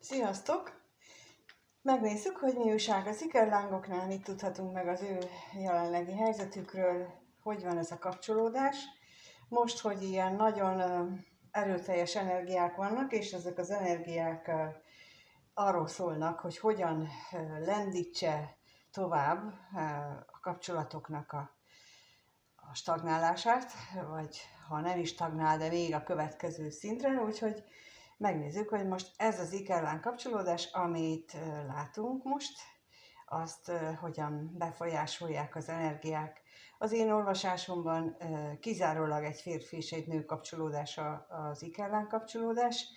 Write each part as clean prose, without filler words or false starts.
Sziasztok! Megnézzük, hogy mi újság az ikerlángoknál, mit tudhatunk meg az ő jelenlegi helyzetükről, hogy van ez a kapcsolódás. Most, hogy ilyen nagyon erőteljes energiák vannak, és ezek az energiák arról szólnak, hogy hogyan lendítse tovább a kapcsolatoknak a stagnálását, vagy ha nem is stagnál, de még a következő szintre, úgyhogy megnézzük, hogy most ez az ikerláng kapcsolódás, amit látunk most, azt hogyan befolyásolják az energiák. Az én olvasásomban kizárólag egy férfi és egy nő kapcsolódása az ikerláng kapcsolódás.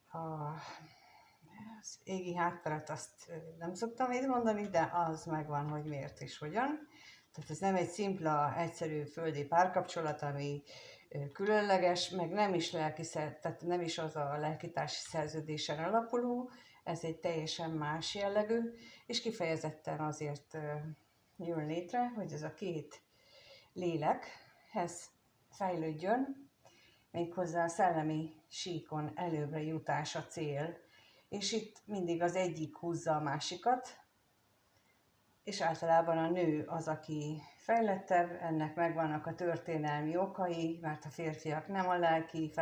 Az égi hátteret azt nem szoktam itt mondani, de az megvan, hogy miért és hogyan. Tehát ez nem egy szimpla, egyszerű földi párkapcsolat, ami különleges, meg nem is tehát nem is az a lelkitársi szerződésen alapuló, ez egy teljesen más jellegű, és kifejezetten azért jön létre, hogy ez a két lélekhez fejlődjön, méghozzá a szellemi síkon előbbre jutás a cél, és itt mindig az egyik húzza a másikat, és általában a nő az, aki fejlettebb, ennek megvannak a történelmi okai, mert a férfiak nem a lelki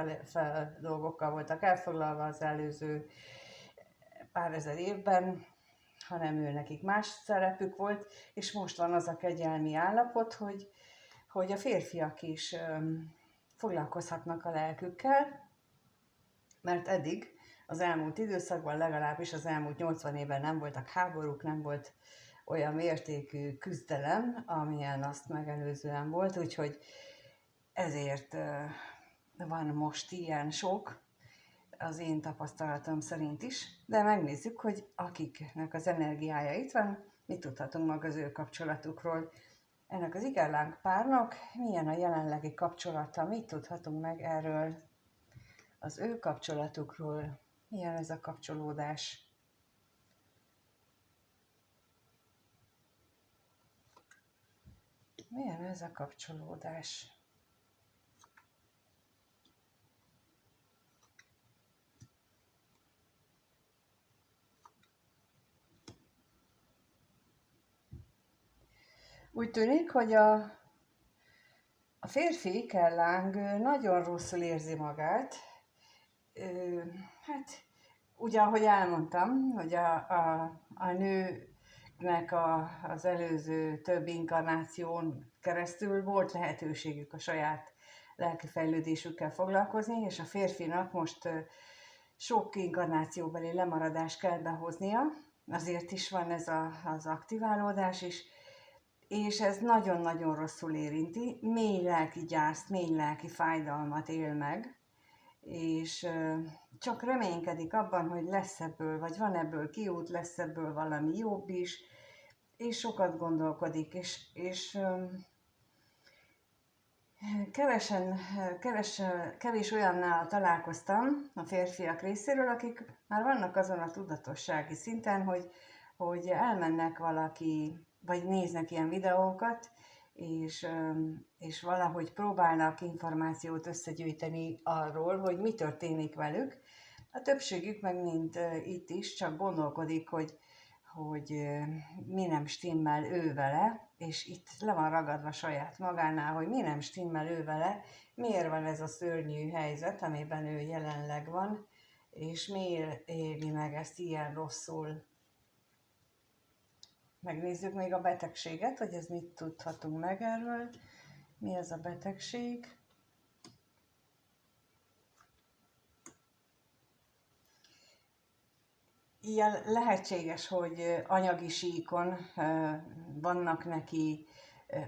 dolgokkal voltak elfoglalva az előző pár ezer évben, hanem nekik más szerepük volt, és most van az a kegyelmi állapot, hogy a férfiak is foglalkozhatnak a lelkükkel, mert eddig az elmúlt időszakban, legalábbis az elmúlt 80 évben nem voltak háborúk, nem volt olyan mértékű küzdelem, amilyen azt megelőzően volt, úgyhogy ezért van most ilyen sok, az én tapasztalatom szerint is, de megnézzük, hogy akiknek az energiája itt van, mit tudhatunk meg az ő kapcsolatukról. Ennek az ikerláng párnak milyen a jelenlegi kapcsolata, mit tudhatunk meg erről az ő kapcsolatukról, milyen ez a kapcsolódás. Milyen ez a kapcsolódás? Úgy tűnik, hogy a férfi ikerláng nagyon rosszul érzi magát. Hát, ugye, ahogy elmondtam, hogy a nőnek az előző több inkarnáción keresztül volt lehetőségük a saját lelkifejlődésükkel foglalkozni, és a férfinak most sok inkarnációbeli lemaradást kell behoznia, azért is van ez az aktiválódás is, és ez nagyon-nagyon rosszul érinti, mély lelki gyászt, mély lelki fájdalmat él meg, és csak reménykedik abban, hogy lesz ebből, vagy van ebből kiút, lesz ebből valami jobb is, és sokat gondolkodik, és kevés olyannál találkoztam a férfiak részéről, akik már vannak azon a tudatossági szinten, hogy elmennek valaki, vagy néznek ilyen videókat, és valahogy próbálnak információt összegyűjteni arról, hogy mi történik velük. A többségük meg mint itt is csak gondolkodik, hogy mi nem stimmel ő vele, és itt le van ragadva saját magánál, hogy mi nem stimmel ő vele, miért van ez a szörnyű helyzet, amiben ő jelenleg van, és miért éli meg ezt ilyen rosszul. Megnézzük még a betegséget, hogy ez mit tudhatunk meg erről. Mi ez a betegség? Ilyen lehetséges, hogy anyagi síkon vannak neki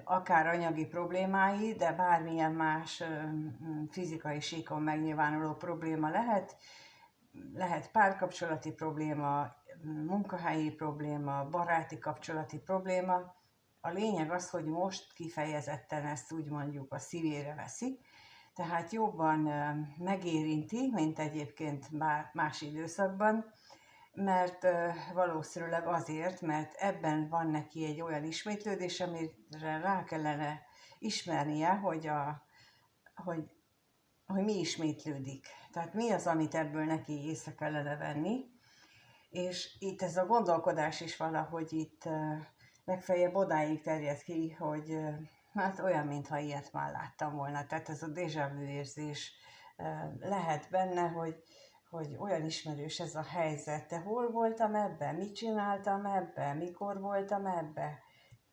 akár anyagi problémái, de bármilyen más fizikai síkon megnyilvánuló probléma lehet. Lehet párkapcsolati probléma, munkahelyi probléma, baráti kapcsolati probléma. A lényeg az, hogy most kifejezetten ezt úgy mondjuk a szívére veszi, tehát jobban megérinti, mint egyébként más időszakban, mert valószínűleg azért, mert ebben van neki egy olyan ismétlődés, amire rá kellene ismernie, hogy mi ismétlődik. Tehát mi az, amit ebből neki észre kellene venni, És itt ez a gondolkodás is valahogy itt legfeljebb odáig terjed ki, hogy hát olyan, mintha ilyet már láttam volna. Tehát ez a déjà vu érzés lehet benne, hogy olyan ismerős ez a helyzet. De hol voltam ebben? Mit csináltam ebben? Mikor voltam ebben?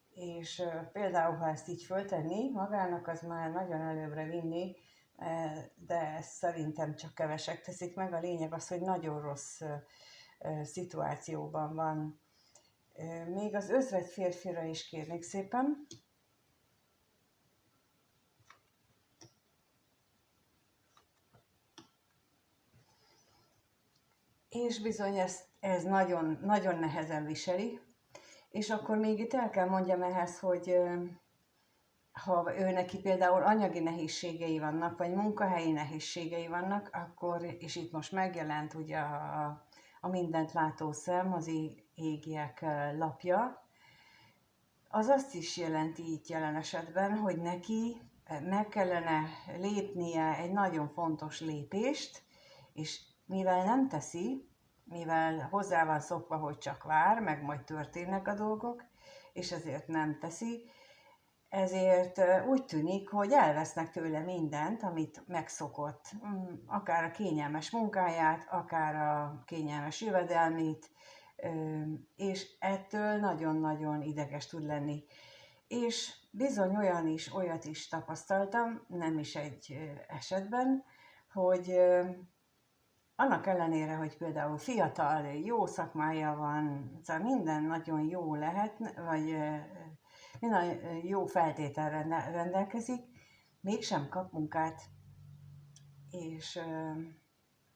És például, ha ezt így föltenni magának, az már nagyon előbbre vinni, de ezt szerintem csak kevesek teszik meg. A lényeg az, hogy nagyon rossz szituációban van. Még az özvegy férfira is kérnék szépen. És bizony ez nagyon, nagyon nehezen viseli. És akkor még itt el kell mondjam ehhez, hogy ha ő neki például anyagi nehézségei vannak, vagy munkahelyi nehézségei vannak, akkor, és itt most megjelent ugye a mindent látó szem, az égiek lapja, az azt is jelenti itt jelen esetben, hogy neki meg kellene lépnie egy nagyon fontos lépést, és mivel nem teszi, mivel hozzá van szokva, hogy csak vár, meg majd történnek a dolgok, és ezért nem teszi, ezért úgy tűnik, hogy elvesznek tőle mindent, amit megszokott, akár a kényelmes munkáját, akár a kényelmes jövedelmét, és ettől nagyon-nagyon ideges tud lenni. És bizony olyat is tapasztaltam, nem is egy esetben, hogy annak ellenére, hogy például fiatal, jó szakmája van, szóval minden nagyon jó lehet, vagy minden jó feltételre rendelkezik, mégsem kap munkát, és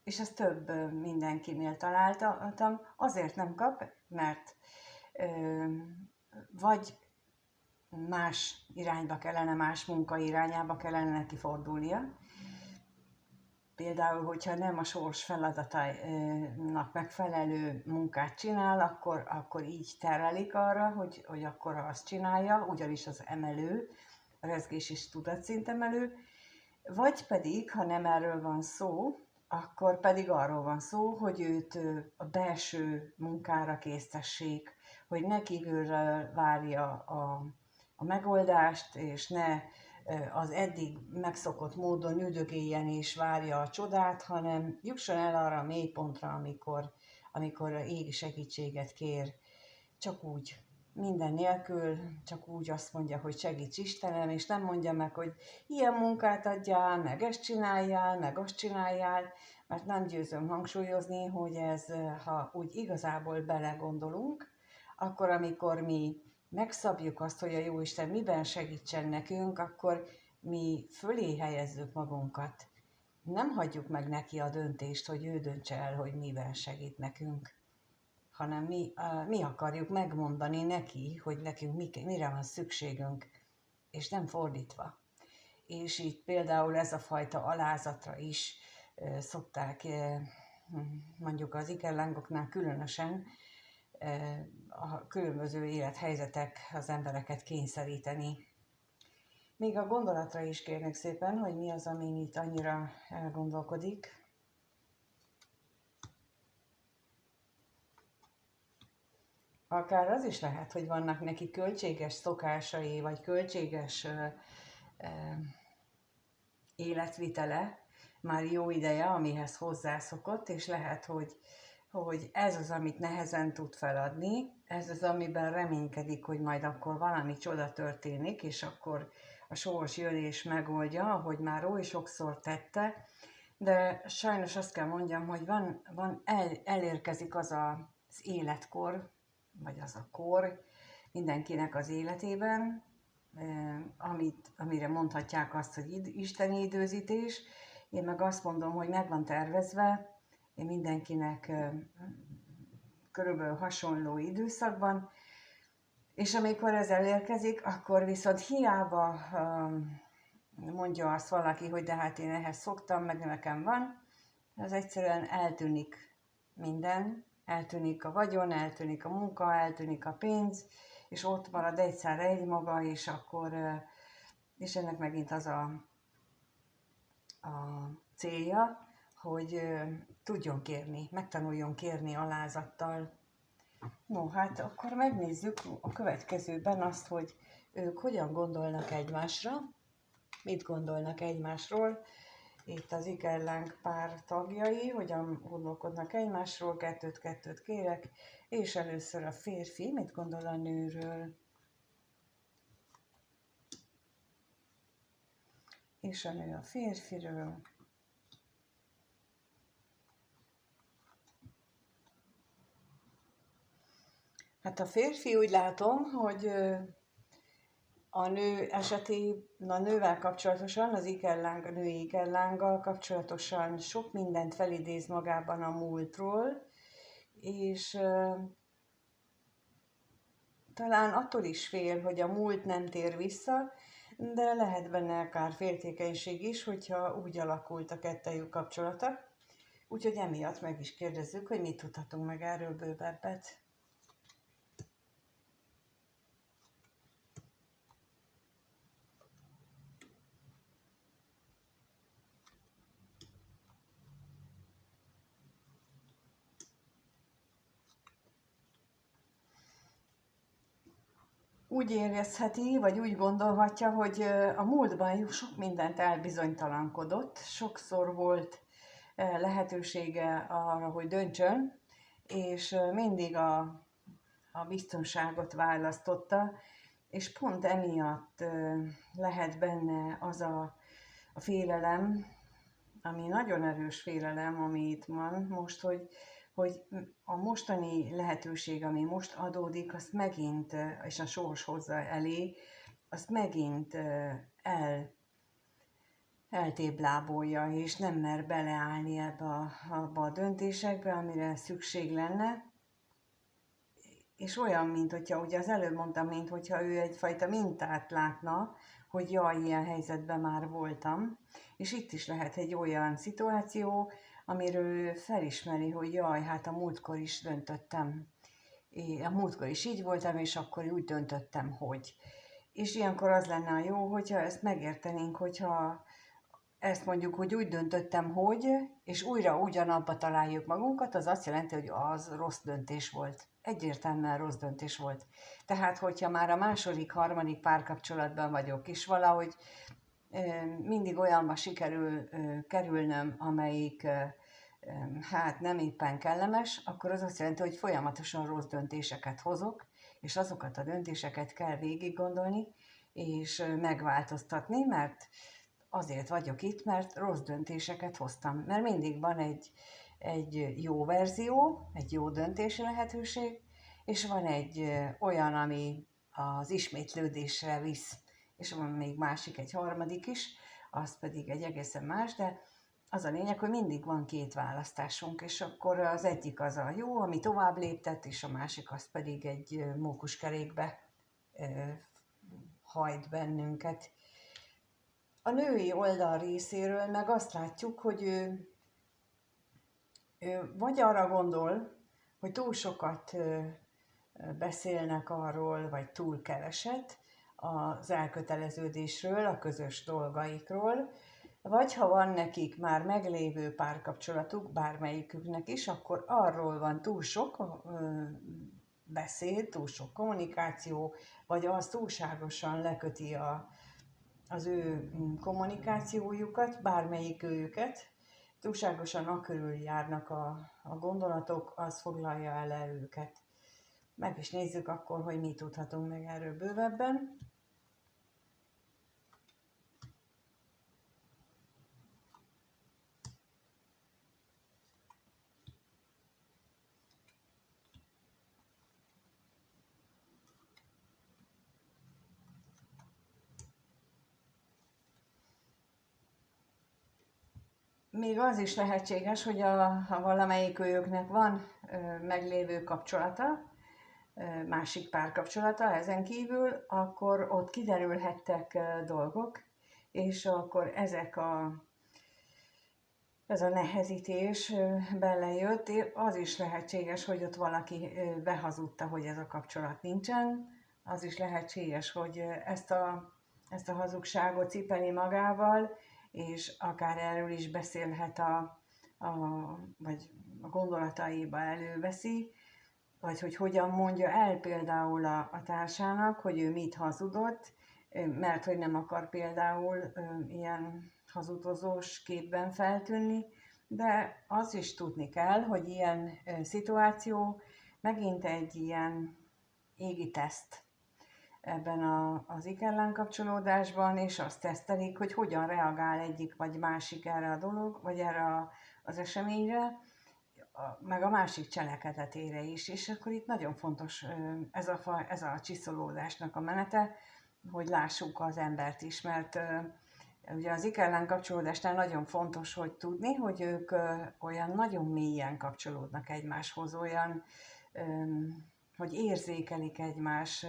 ezt több mindenkinél találtam. Azért nem kap, mert vagy más irányba kellene, más munka irányába kellene neki fordulnia. Például, hogyha nem a sors feladatainak megfelelő munkát csinál, akkor így terelik arra, hogy akkor azt csinálja, ugyanis az emelő, a rezgés és tudatszint emelő, vagy pedig, ha nem erről van szó, akkor pedig arról van szó, hogy őt a belső munkára késztessék, hogy ne kívülről várja a megoldást, és ne az eddig megszokott módon üldögéljen és várja a csodát, hanem jusson el arra a mélypontra, amikor égi segítséget kér, csak úgy, minden nélkül, csak úgy azt mondja, hogy segíts Istenem, és nem mondja meg, hogy ilyen munkát adjál, meg ezt csináljál, meg azt csináljál, mert nem győzöm hangsúlyozni, hogy ez, ha úgy igazából belegondolunk, akkor amikor mi megszabjuk azt, hogy a Jóisten miben segítsen nekünk, akkor mi fölé helyezzük magunkat. Nem hagyjuk meg neki a döntést, hogy ő döntse el, hogy miben segít nekünk, hanem mi akarjuk megmondani neki, hogy nekünk mire van szükségünk, és nem fordítva. És itt például ez a fajta alázatra is szokták, mondjuk az ikerlángoknál különösen, a különböző élethelyzetek az embereket kényszeríteni. Még a gondolatra is kérnék szépen, hogy mi az, ami itt annyira elgondolkodik. Akár az is lehet, hogy vannak neki költséges szokásai, vagy költséges életvitele, már jó ideje, amihez hozzászokott, és lehet, hogy ez az, amit nehezen tud feladni, ez az, amiben reménykedik, hogy majd akkor valami csoda történik, és akkor a sors jön és megoldja, ahogy már oly sokszor tette, de sajnos azt kell mondjam, hogy elérkezik az életkor, vagy az a kor mindenkinek az életében, amire mondhatják azt, hogy isteni időzítés. Én meg azt mondom, hogy meg van tervezve, mindenkinek körülbelül hasonló időszakban, és amikor ez elérkezik, akkor viszont hiába mondja azt valaki, hogy de hát én ehhez szoktam, meg nekem van, az egyszerűen eltűnik minden, eltűnik a vagyon, eltűnik a munka, eltűnik a pénz, és ott marad egyszerre egymaga, és akkor, és ennek megint az a célja, hogy tudjon kérni, megtanuljon kérni alázattal. No, hát akkor megnézzük a következőben azt, hogy ők hogyan gondolnak egymásra, mit gondolnak egymásról. Itt az ikerláng pár tagjai, hogyan gondolkodnak egymásról, kettőt kérek, és először a férfi, mit gondol a nőről, és a nő a férfiről. Hát a férfi, úgy látom, hogy a nő esetében, a nővel kapcsolatosan, az ikerláng, a női ikerlánggal kapcsolatosan sok mindent felidéz magában a múltról, és talán attól is fél, hogy a múlt nem tér vissza, de lehet benne akár féltékenység is, hogyha úgy alakult a kettejük kapcsolata. Úgyhogy emiatt meg is kérdezzük, hogy mit tudhatunk meg erről bővebbet. Úgy érezheti, vagy úgy gondolhatja, hogy a múltban sok mindent elbizonytalankodott, sokszor volt lehetősége arra, hogy döntsön, és mindig a biztonságot választotta, és pont emiatt lehet benne az a félelem, ami nagyon erős félelem, ami itt van most, hogy a mostani lehetőség, ami most adódik, azt megint, és a sors hozza elé, azt megint eltéblábolja, és nem mer beleállni abba a döntésekbe, amire szükség lenne. És olyan, mint hogyha, ugye az előbb mondtam, mint hogyha ő egyfajta mintát látna, hogy jaj, ilyen helyzetben már voltam. És itt is lehet egy olyan szituáció, amiről ő felismeri, hogy jaj, hát a múltkor is döntöttem. A múltkor is így voltam, és akkor úgy döntöttem, hogy. És ilyenkor az lenne a jó, hogyha ezt megértenénk, hogyha ezt mondjuk, hogy úgy döntöttem, hogy, és újra ugyanabba találjuk magunkat, az azt jelenti, hogy az rossz döntés volt. Egyértelműen rossz döntés volt. Tehát, hogyha már a második, harmadik párkapcsolatban vagyok, és valahogy mindig olyanba sikerül kerülnöm, amelyik hát nem éppen kellemes, akkor az azt jelenti, hogy folyamatosan rossz döntéseket hozok, és azokat a döntéseket kell végig gondolni, és megváltoztatni, mert azért vagyok itt, mert rossz döntéseket hoztam. Mert mindig van egy jó verzió, egy jó döntési lehetőség, és van egy olyan, ami az ismétlődésre visz, és van még másik, egy harmadik is, az pedig egy egészen más, de az a lényeg, hogy mindig van két választásunk, és akkor az egyik az a jó, ami tovább léptet, és a másik az pedig egy mókuskerékbe hajt bennünket. A női oldal részéről meg azt látjuk, hogy ő vagy arra gondol, hogy túl sokat beszélnek arról, vagy túl keveset az elköteleződésről, a közös dolgaikról, vagy ha van nekik már meglévő párkapcsolatuk, bármelyiküknek is, akkor arról van túl sok beszéd, túl sok kommunikáció, vagy az túlságosan leköti az ő kommunikációjukat, bármelyik őket, túlságosan akörül járnak a gondolatok, az foglalja el őket. Meg is nézzük akkor, hogy mi tudhatunk meg erről bővebben. Még az is lehetséges, hogy ha valamelyik őknek van meglévő kapcsolata, másik párkapcsolata ezen kívül, akkor ott kiderülhettek dolgok, és akkor ez a nehezítés belejött. Az is lehetséges, hogy ott valaki behazudta, hogy ez a kapcsolat nincsen. Az is lehetséges, hogy ezt a hazugságot cipeli magával, és akár erről is beszélhet a, vagy a gondolataiba előveszi, vagy hogy hogyan mondja el például a társának, hogy ő mit hazudott, mert hogy nem akar például ilyen hazudozós képben feltűnni, de az is tudni kell, hogy ilyen szituáció megint egy ilyen égi teszt ebben az ikellán kapcsolódásban, és azt tesztelik, hogy hogyan reagál egyik vagy másik erre a dolog, vagy erre az eseményre, meg a másik cselekedetére is. És akkor itt nagyon fontos ez a csiszolódásnak a menete, hogy lássuk az embert is, mert ugye az ikellán kapcsolódásnál nagyon fontos, hogy tudni, hogy ők olyan nagyon mélyen kapcsolódnak egymáshoz, olyan, hogy érzékelik egymás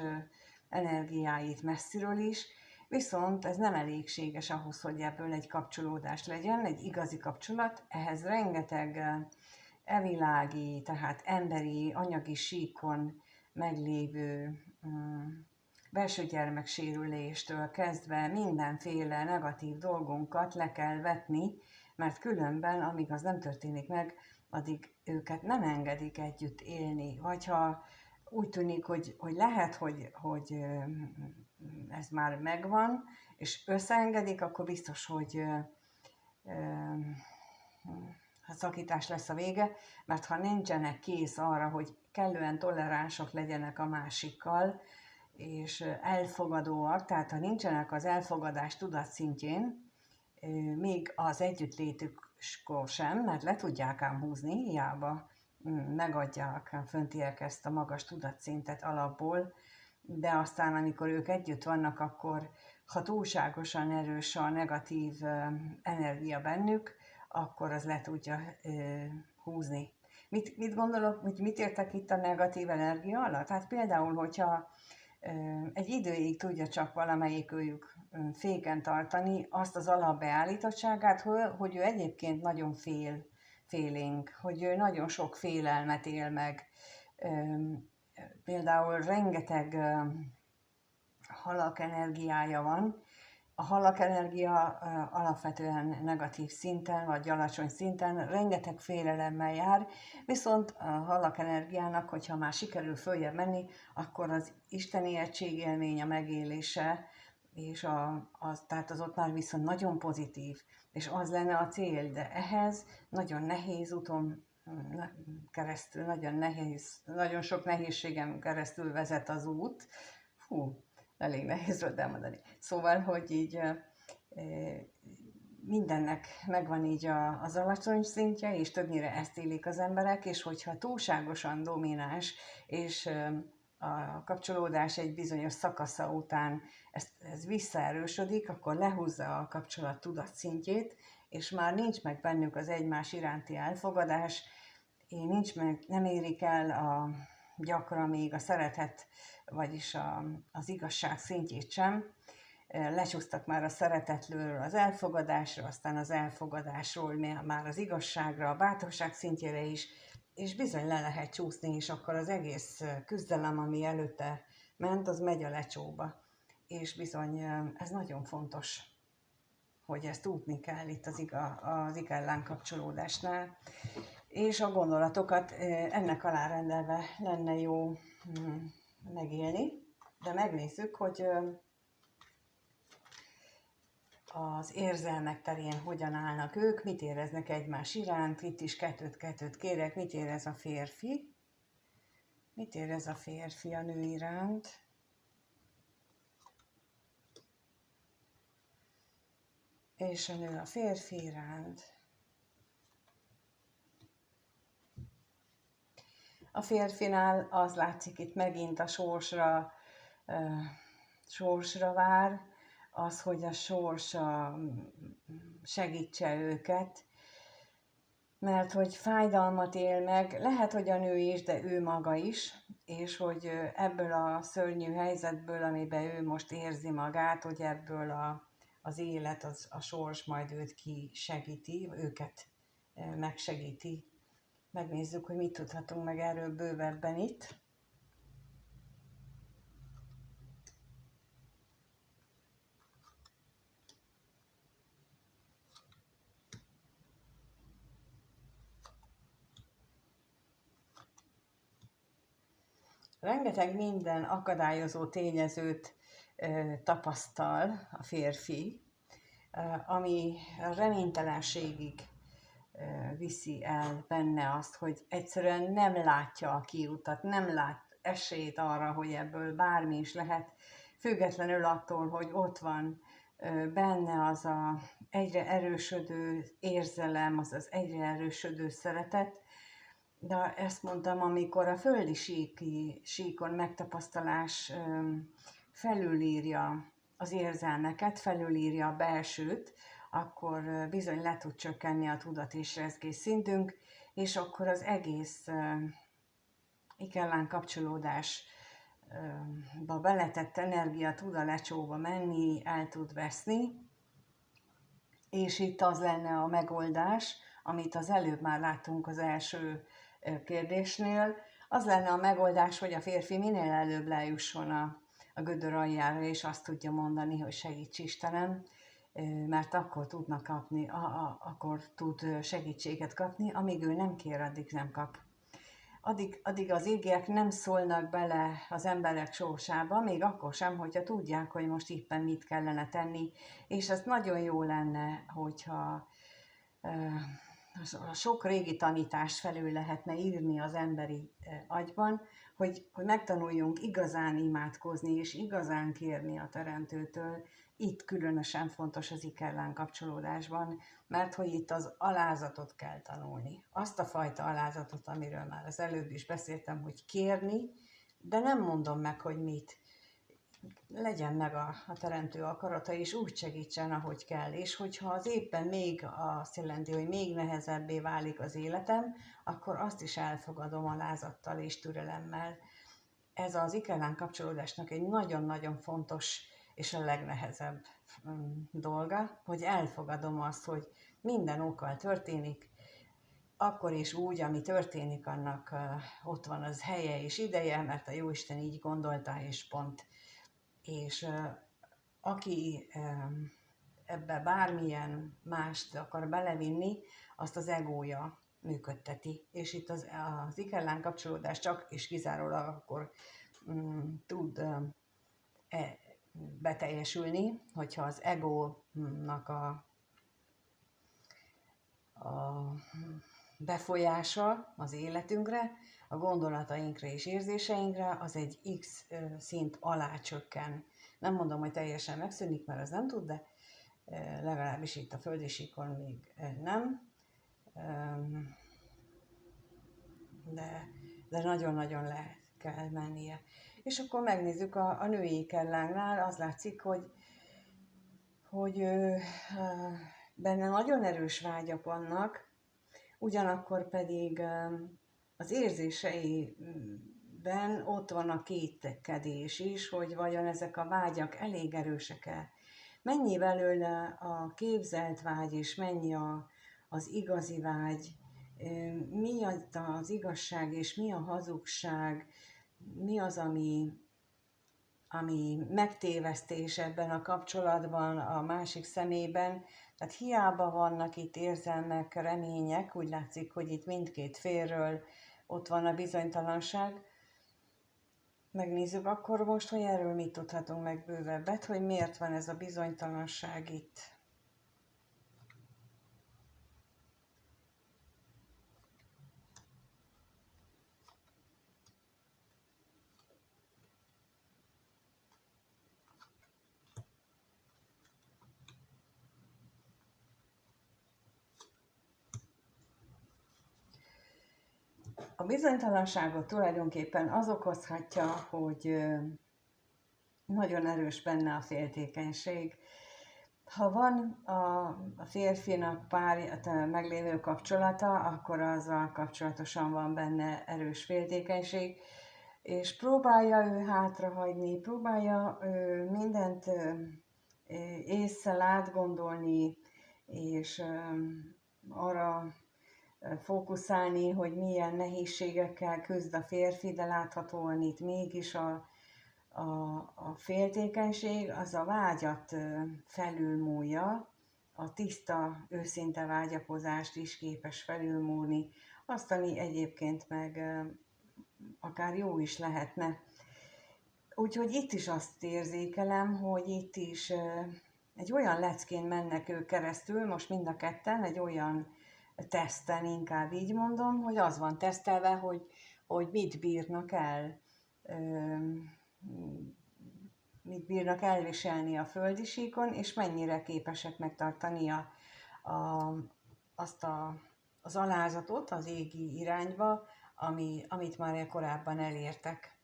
energiáit messziről is, viszont ez nem elégséges ahhoz, hogy ebből egy kapcsolódás legyen, egy igazi kapcsolat, ehhez rengeteg evilági, tehát emberi, anyagi síkon meglévő belső gyermeksérüléstől kezdve mindenféle negatív dolgunkat le kell vetni, mert különben, amíg az nem történik meg, addig őket nem engedik együtt élni. Vagy ha úgy tűnik, hogy lehet, hogy ez már megvan, és összeengedik, akkor biztos, hogy szakítás lesz a vége, mert ha nincsenek kész arra, hogy kellően toleránsok legyenek a másikkal, és elfogadóak, tehát ha nincsenek az elfogadás tudatszintjén, még az együttlétükkor sem, mert le tudják ám húzni, hiába megadják a föntiek ezt a magas tudatszintet alapból, de aztán amikor ők együtt vannak, akkor ha túlságosan erős a negatív energia bennük, akkor az le tudja húzni. Mit gondolok, hogy mit értek itt a negatív energia alatt? Hát például, hogyha egy időig tudja csak valamelyik őjük féken tartani azt az alapbeállítottságát, hogy ő egyébként nagyon félénk, hogy ő nagyon sok félelmet él meg. Például rengeteg halak energiája van. A halak energia alapvetően negatív szinten, vagy alacsony szinten rengeteg félelemmel jár, viszont a halak energiának, hogyha már sikerül följebb menni, akkor az isteni egységélmény, a megélése, és tehát az ott már viszont nagyon pozitív, és az lenne a cél, de ehhez nagyon nehéz úton keresztül, nagyon sok nehézségen keresztül vezet az út. Elég nehéz volt elmondani. Szóval, hogy így mindennek megvan így az alacsony szintje, és többnyire ezt élik az emberek, és hogyha túlságosan domináns, és a kapcsolódás egy bizonyos szakasza után ez visszaerősödik, akkor lehúzza a kapcsolat tudatszintjét, és már nincs meg bennük az egymás iránti elfogadás, nem érik el gyakran még a szeretet, vagyis az igazság szintjét sem. Lecsúsztak már a szeretetről az elfogadásra, aztán az elfogadásról már az igazságra, a bátorság szintjére is, és bizony le lehet csúszni, és akkor az egész küzdelem, ami előtte ment, az megy a lecsóba. És bizony ez nagyon fontos, hogy ezt tudni kell itt az ikellán kapcsolódásnál. És a gondolatokat ennek alárendelve lenne jó megélni, de megnézzük, hogy az érzelmek terén hogyan állnak ők, mit éreznek egymás iránt, itt is kettőt kérek, mit érez a férfi, mit érez a férfi a nő iránt, és a nő a férfi iránt. A férfinál az látszik itt megint a sorsra vár, az, hogy a sors segítse őket, mert hogy fájdalmat él meg, lehet, hogy a nő is, de ő maga is, és hogy ebből a szörnyű helyzetből, amiben ő most érzi magát, hogy ebből az élet, a sors majd őt kisegíti, őket megsegíti. Megnézzük, hogy mit tudhatunk meg erről bővebben itt. rengeteg minden akadályozó tényezőt tapasztal a férfi, ami a reménytelenségig viszi el benne azt, hogy egyszerűen nem látja a kiutat, nem lát esélyt arra, hogy ebből bármi is lehet, függetlenül attól, hogy ott van benne az a egyre erősödő érzelem, az egyre erősödő szeretet. De ezt mondtam, amikor a földi síkon megtapasztalás felülírja az érzelmeket, felülírja a belsőt, akkor bizony le tud csökkenni a tudat és rezgés szintünk, és akkor az egész ikellán kapcsolódásba beletett energia tud a lecsóba menni, el tud veszni, és itt az lenne a megoldás, amit az előbb már láttunk az első kérdésnél, az lenne a megoldás, hogy a férfi minél előbb lejusson a gödör aljára, és azt tudja mondani, hogy segíts Istenem, mert akkor tudnak kapni, akkor tud segítséget kapni, amíg ő nem kér, addig nem kap. Addig az ígék nem szólnak bele az emberek sorsába, még akkor sem, hogyha tudják, hogy most éppen mit kellene tenni, és ez nagyon jó lenne, hogyha a sok régi tanítást felül lehetne írni az emberi agyban, hogy megtanuljunk igazán imádkozni és igazán kérni a Teremtőtől. Itt különösen fontos az ikellán kapcsolódásban, mert hogy itt az alázatot kell tanulni. Azt a fajta alázatot, amiről már az előbb is beszéltem, hogy kérni, de nem mondom meg, hogy mit. Legyen meg a teremtő akarata, és úgy segítsen, ahogy kell. És hogyha az éppen még azt jelenti, hogy még nehezebbé válik az életem, akkor azt is elfogadom alázattal és türelemmel. Ez az ikellán kapcsolódásnak egy nagyon-nagyon fontos és a legnehezebb dolga, hogy elfogadom azt, hogy minden okkal történik, akkor is úgy, ami történik, annak ott van az helye és ideje, mert a Jóisten így gondolta, és pont. És aki ebbe bármilyen mást akar belevinni, azt az egója működteti. És itt az ikellán kapcsolódás csak és kizárólag akkor tud beteljesülni, hogyha az egónak a befolyása az életünkre, a gondolatainkra és érzéseinkre, az egy X szint alá csökken. Nem mondom, hogy teljesen megszűnik, mert az nem tud, de legalábbis itt a földi síkon még nem. De nagyon-nagyon le kell mennie. És akkor megnézzük a női ikellángnál, az látszik, hogy benne nagyon erős vágyak vannak, ugyanakkor pedig az érzéseiben ott van a kétkedés is, hogy vajon ezek a vágyak elég erősek-e. Mennyi belőle a képzelt vágy, és mennyi az igazi vágy, mi az igazság, és mi a hazugság, mi az, ami megtévesztés ebben a kapcsolatban a másik szemében. Tehát hiába vannak itt érzelmek, remények, úgy látszik, hogy itt mindkét félről ott van a bizonytalanság. Megnézzük akkor most, hogy erről mit tudhatunk meg bővebbet, hogy miért van ez a bizonytalanság itt. A bizonytalanságot tulajdonképpen az okozhatja, hogy nagyon erős benne a féltékenység. Ha van a férfinak meglévő kapcsolata, akkor azzal kapcsolatosan van benne erős féltékenység, és próbálja ő hátrahagyni, próbálja mindent ésszel átgondolni, és arra fókuszálni, hogy milyen nehézségekkel küzd a férfi, de láthatóan itt mégis a féltékenység az a vágyat felülmúlja, a tiszta, őszinte vágyakozást is képes felülmúlni, azt, ami egyébként meg akár jó is lehetne. Úgyhogy itt is azt érzékelem, hogy itt is egy olyan leckén mennek ők keresztül, most mind a ketten, egy olyan teszten, inkább így mondom, hogy az van tesztelve, hogy mit bírnak el, mit bírnak elviselni a földi síkon, és mennyire képesek megtartani az alázatot az égi irányba, amit már korábban elértek.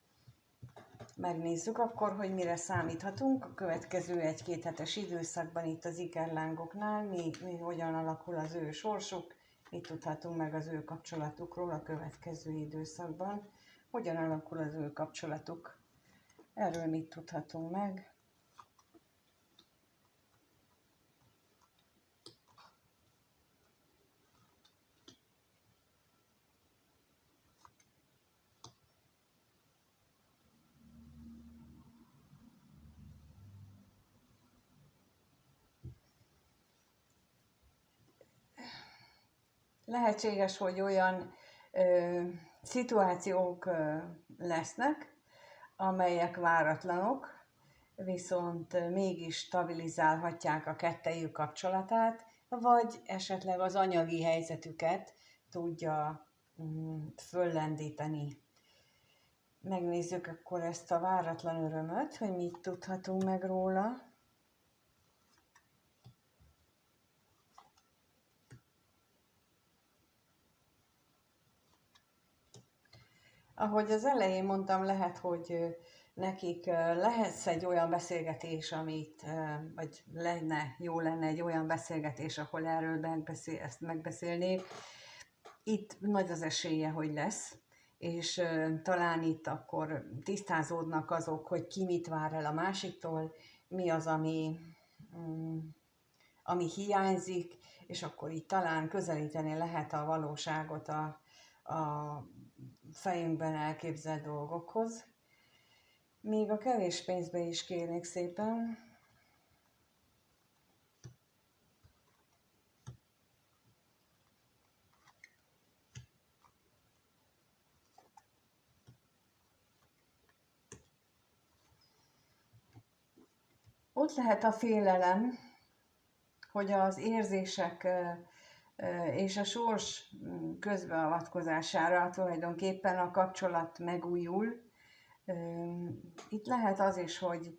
Megnézzük akkor, hogy mire számíthatunk a következő 1-2 hetes időszakban itt az ikerlángoknál, mi hogyan alakul az ő sorsuk, mit tudhatunk meg az ő kapcsolatukról a következő időszakban, hogyan alakul az ő kapcsolatuk, erről mit tudhatunk meg. Lehetséges, hogy olyan szituációk lesznek, amelyek váratlanok, viszont mégis stabilizálhatják a kettejük kapcsolatát, vagy esetleg az anyagi helyzetüket tudja föllendíteni. Megnézzük akkor ezt a váratlan örömöt, hogy mit tudhatunk meg róla. Ahogy az elején mondtam, lehet, hogy nekik lehet egy olyan beszélgetés, vagy jó lenne egy olyan beszélgetés, ahol erről ezt megbeszélnék. Itt nagy az esélye, hogy lesz, és talán itt akkor tisztázódnak azok, hogy ki mit vár el a másiktól, mi az, ami hiányzik, és akkor itt talán közelíteni lehet a valóságot a fejünkben elképzelt dolgokhoz. Még a kevés pénzbe is kérnék szépen. Ott lehet a félelem, hogy az érzések és a sors közbeavatkozására tulajdonképpen a kapcsolat megújul. Itt lehet az is, hogy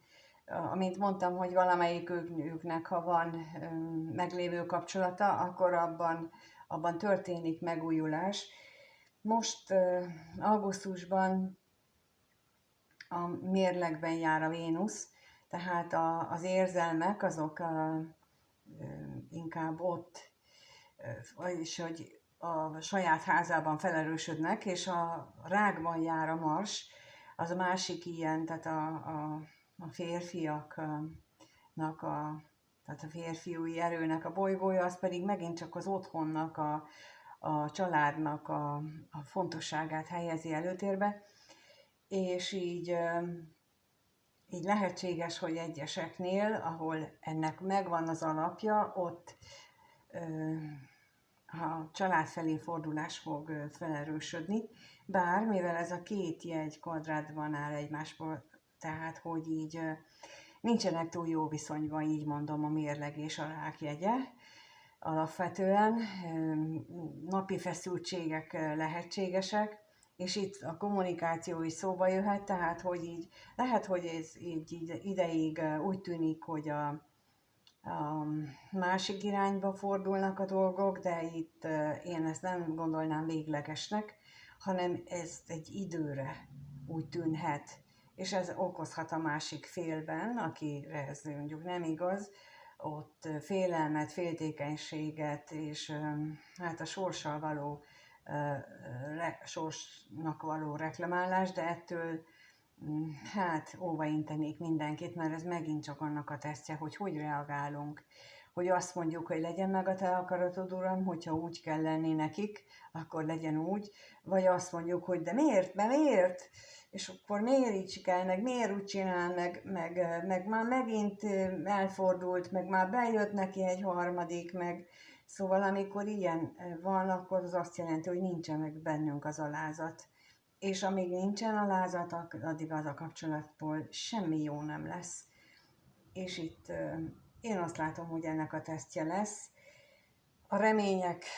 amint mondtam, hogy valamelyiküknek, ha van meglévő kapcsolata, akkor abban történik megújulás. Most augusztusban a mérlegben jár a Vénusz, tehát az érzelmek azok inkább ott, vagyis hogy a saját házában felerősödnek, és a rákban jár a Mars, az a másik ilyen, tehát a férfiaknak, tehát a férfiúi erőnek a bolygója, az pedig megint csak az otthonnak, a családnak a fontosságát helyezi előtérbe, és így lehetséges, hogy egyeseknél, ahol ennek megvan az alapja, ott a család felé fordulás fog felerősödni, bár mivel ez a két jegy kvadrátban áll egymásból, tehát hogy így nincsenek túl jó viszonyban, így mondom, a mérleg és a rák jegye. Alapvetően napi feszültségek lehetségesek, és itt a kommunikáció is szóba jöhet, tehát hogy így lehet, hogy ez így ideig úgy tűnik, hogy a másik irányba fordulnak a dolgok, de itt én ezt nem gondolnám véglegesnek, hanem ez egy időre úgy tűnhet, és ez okozhat a másik félben, akire ez mondjuk nem igaz, ott félelmet, féltékenységet, és hát a sorsnak való reklamálás, de ettől hát óvaintenék mindenkit, mert ez megint csak annak a tesztje, hogy reagálunk. Hogy azt mondjuk, hogy legyen meg a te akaratod, Uram, hogyha úgy kell lenni nekik, akkor legyen úgy, vagy azt mondjuk, hogy de miért? És akkor miért így kell, meg miért úgy csinál, meg már megint elfordult, meg már bejött neki egy harmadik, meg szóval amikor ilyen van, akkor az azt jelenti, hogy nincsen meg bennünk az alázat. és amíg nincsen alázat, addig az a kapcsolatból semmi jó nem lesz. És itt én azt látom, hogy ennek a tesztje lesz. A reményeknek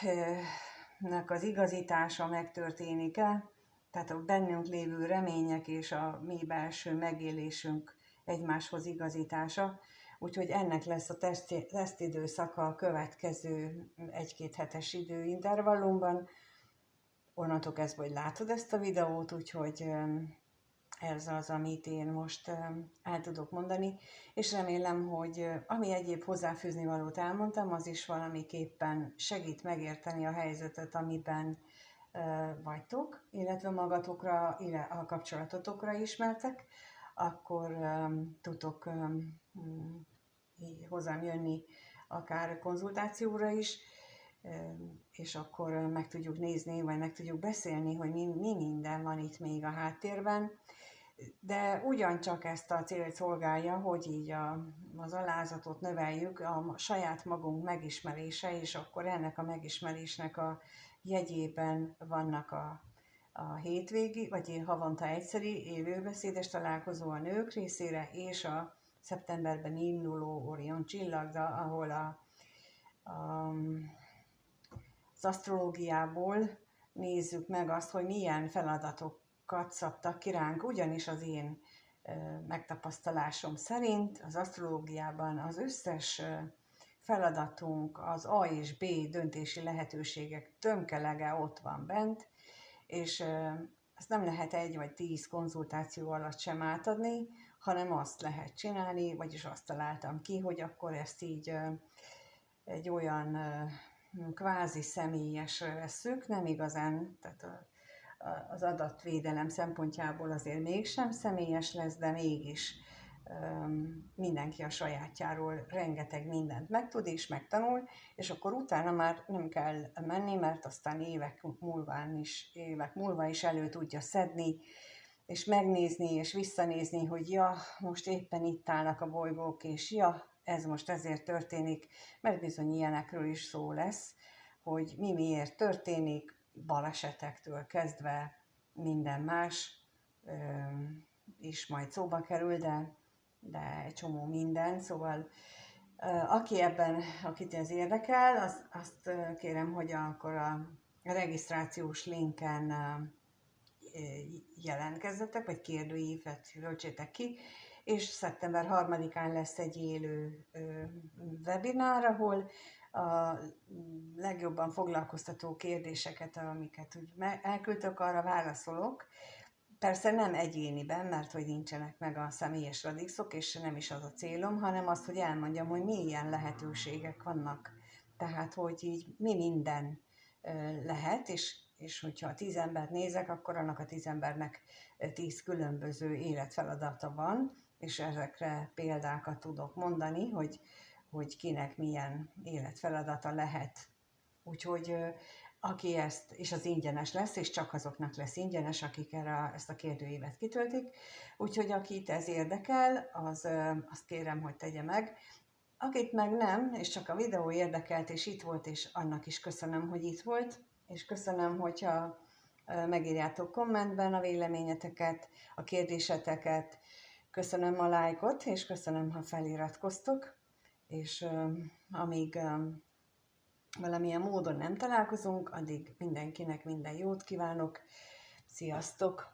az igazítása megtörténik-e, tehát a bennünk lévő remények és a mi belső megélésünk egymáshoz igazítása. Úgyhogy ennek lesz a tesztidőszaka a következő 1-2 hetes időintervallumban. Onnantól kezdve, hogy látod ezt a videót, úgyhogy ez az, amit én most el tudok mondani, és remélem, hogy ami egyéb hozzáfűzni valót elmondtam, az is valamiképpen segít megérteni a helyzetet, amiben vagytok, illetve magatokra, a kapcsolatotokra ismertek, akkor tudtok hozzám jönni akár konzultációra is, és akkor meg tudjuk nézni, vagy meg tudjuk beszélni, hogy mi minden van itt még a háttérben. De ugyancsak ezt a célt szolgálja, hogy így az alázatot növeljük, a saját magunk megismerése, és akkor ennek a megismerésnek a jegyében vannak a hétvégi, vagy havonta egyszeri élőbeszédes találkozó a nők részére, és a szeptemberben induló Orion csillagda, ahol az asztrológiából nézzük meg azt, hogy milyen feladatokat szabtak ki ránk, ugyanis az én megtapasztalásom szerint az asztrológiában az összes feladatunk, az A és B döntési lehetőségek tömkelege ott van bent, és ezt nem lehet 1 vagy 10 konzultáció alatt sem átadni, hanem azt lehet csinálni, vagyis azt találtam ki, hogy akkor ezt így egy olyan kvázi személyesre vesszük, nem igazán, tehát az adatvédelem szempontjából azért mégsem személyes lesz, de mégis mindenki a sajátjáról rengeteg mindent megtud és megtanul, és akkor utána már nem kell menni, mert aztán évek múlva is elő tudja szedni, és megnézni, és visszanézni, hogy ja, most éppen itt állnak a bolygók, és ja, ez most ezért történik, mert bizony ilyenekről is szó lesz, hogy mi miért történik, balesetektől kezdve minden más is majd szóba kerül, de egy csomó minden, szóval akit ez érdekel, azt kérem, hogy akkor a regisztrációs linken jelentkezzetek, vagy kérdőívet töltsétek ki, és szeptember 3-án lesz egy élő webinár, ahol a legjobban foglalkoztató kérdéseket, amiket úgy elküldtök, arra válaszolok. Persze nem egyéniben, mert hogy nincsenek meg a személyes radixok, és nem is az a célom, hanem az, hogy elmondjam, hogy milyen lehetőségek vannak. Tehát, hogy így mi minden lehet, és hogyha 10 embert nézek, akkor annak a 10 embernek 10 különböző életfeladata van, és ezekre példákat tudok mondani, hogy kinek milyen életfeladata lehet. Úgyhogy aki ezt, és az ingyenes lesz, és csak azoknak lesz ingyenes, akik ezt a kérdőívet kitöltik. Úgyhogy akit ez érdekel, azt kérem, hogy tegye meg. Akit meg nem, és csak a videó érdekelt, és itt volt, és annak is köszönöm, hogy itt volt, és köszönöm, hogyha megírjátok kommentben a véleményeteket, a kérdéseteket, köszönöm a lájkot, és köszönöm, ha feliratkoztok, és amíg valamilyen módon nem találkozunk, addig mindenkinek minden jót kívánok. Sziasztok!